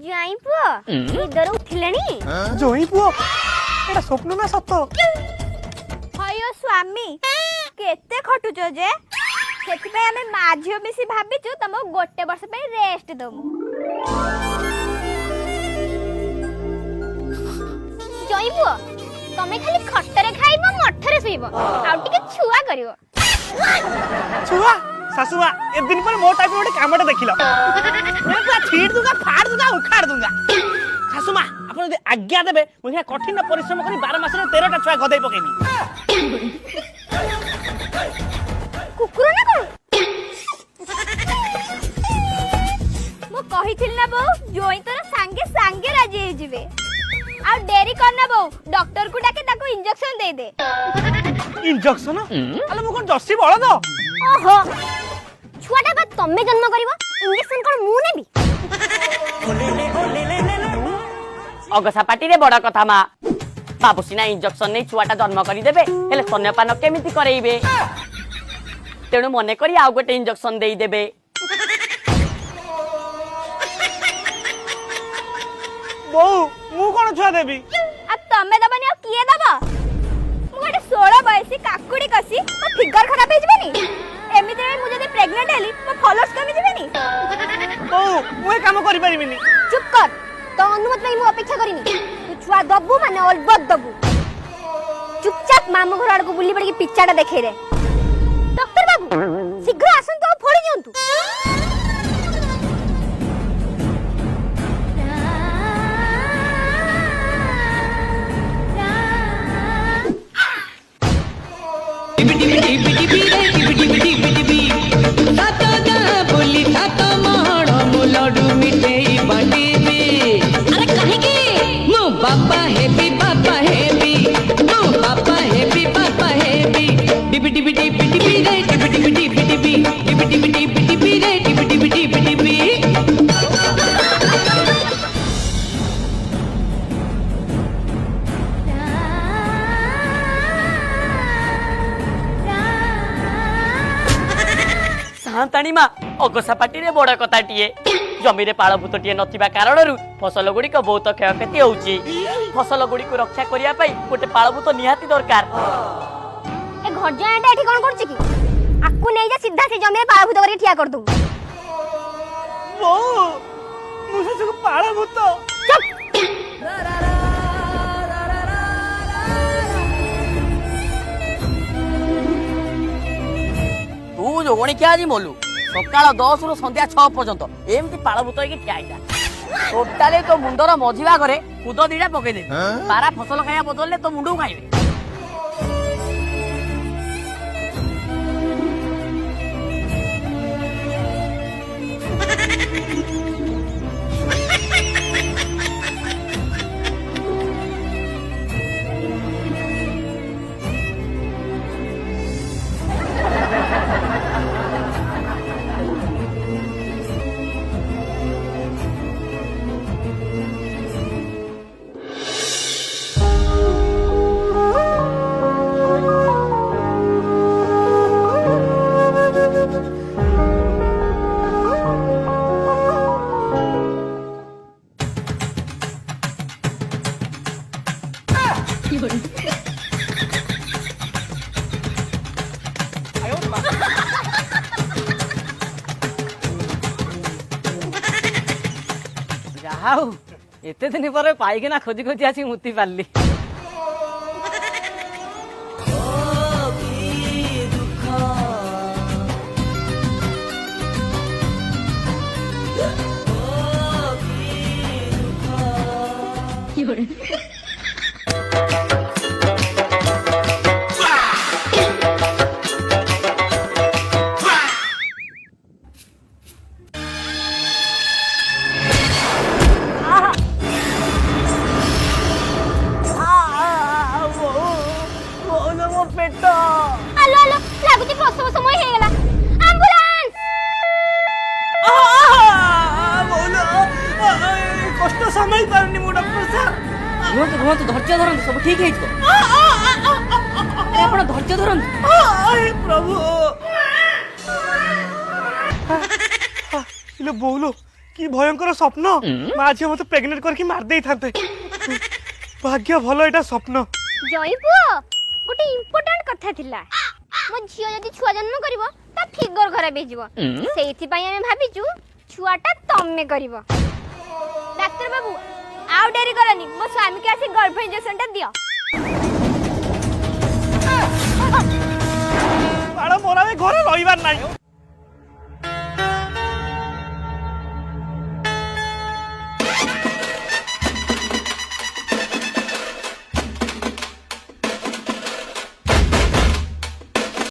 जाई पुओ निदर उठिलेनी जोई पुओ एटा स्वप्न ना सत हयो स्वामी केते खटुच जे सेति आमे माझियो मिसी भाबिचु तम गोटे वर्ष पे रेस्ट दमु जाई पुओ तमे खाली खटरे खाइबो मठरे सुइबो आ टिके छुआ करिवो छुआ सासुआ ए दिन पर मो टाइप गोटे कामटा देखिला मैं पूरा छीड़ दूंगा फाड़ दूंगा उखाड़ दूंगा सासुमा आपण यदि आज्ञा देबे मुझे कठिन परिश्रम करी 12 मास रे 13 टा छुआ गदई पकेनी कुकुर ना कोन मो कहिथिल ना बो जोई तोर संगे संगे राजी हे जिवे आ डेरी करना बो डॉक्टर को डाके ताको इंजेक्शन दे दे इंजेक्शन अले मो कोन जर्सी बळ दो ओहो छुआटा बा तम्मे जन्म करिवो इंजेक्शन कोन मु नेबी अगसा पाटी रे बड़ कथा मा बाबू सिना इंजेक्शन नै छुआटा जन्म करि देबे हेले स्तन्यपान केमिति करैबे तेणु मने करी आउ गोटे इंजेक्शन देई देबे बो मु कोन छुआ देबी आ तम्मे दबनी आ किए दबा मु गोटे 16 बयसी काकुडी कसी ओ फिगर खराब हे जबेनी एमिते मु जदी प्रेग्नेंट हेली मो फॉलोअर्स कमी जबेनी बो मु ए काम करि परिबिनी चुप कर तो अनुमति नहीं मु अपेक्षा करिनी तू छुआ दबु माने अलबत दबु चुपचाप मामू घर आड़ को बुली पड़ी पिच्चाटा देखे रे डॉक्टर बाबू शीघ्र आसन तो फोड़ी दियंतु Papa happy, Papa happy. No, Papa happy, Papa happy. Dibi dibi dibi dibi dibi dibi dibi dibi dibi dibi dibi dibi dibi dibi dibi dibi. सान्ताणी मा अगसा पाटी रे बड़ कथाटिए जमी रे पाळभूतटिए नथिबा कारणरू फसल गुड़िक बहुत क्षयक्षति होउची फसल गुड़िक रक्षा करिया पई गोटे पाळभूत निहाती दरकार ए घर जाएटा एठी कोन करछि की आकु नै जा सीधा से जमे पाळभूत करी ठिया कर दू बो मु से पाळा भूत तू जोगणी क्या आज मोलू सकाळ 10 रु संध्या 6 पर्यंत एमती पाळभूत की ठिया आइला टोटाली तो मुंडर मझिवा घरे कुद दीटा पकई दे पारा फसल खाया बदलले तो मुंडू खाइबे ଯାହାଉ ଏତେ ଦିନ ପରେ ପାଇକିନା ଖୋଜି ଖୋଜି ଆସି ମୁତି ପାରିଲି आलो आलो लागुती प्रसव समय हे गेला एम्बुलेंस कष्ट समय पारनी मु डॉक्टर साहब रुहतु रुहतु धैर्य धरନ୍ତୁ सब ठीक ହେଇଯିବ ଆପଣ ଧୈर्य ଧରନ୍ତୁ हे प्रभु इले बोलो कि भयंकर स्वप्न माँ झील मत प्रेगनेंट करके मार दे था भाग्य भल एटा स्वप्न जई पुओ गोटे इम्पोर्टेंट कथा थिला मो झियो जदि छुआ जन्म करिवो ता फिगर खराब हे जीवो सेइथि पई हम भाबिचु छुआटा तम्मे करिवो डॉक्टर बाबू आउ डेरी करनी मो स्वामी के आसी गर्भ इंजेक्शन टा दियो बाड़ा मोरा घरे रहिबार नाही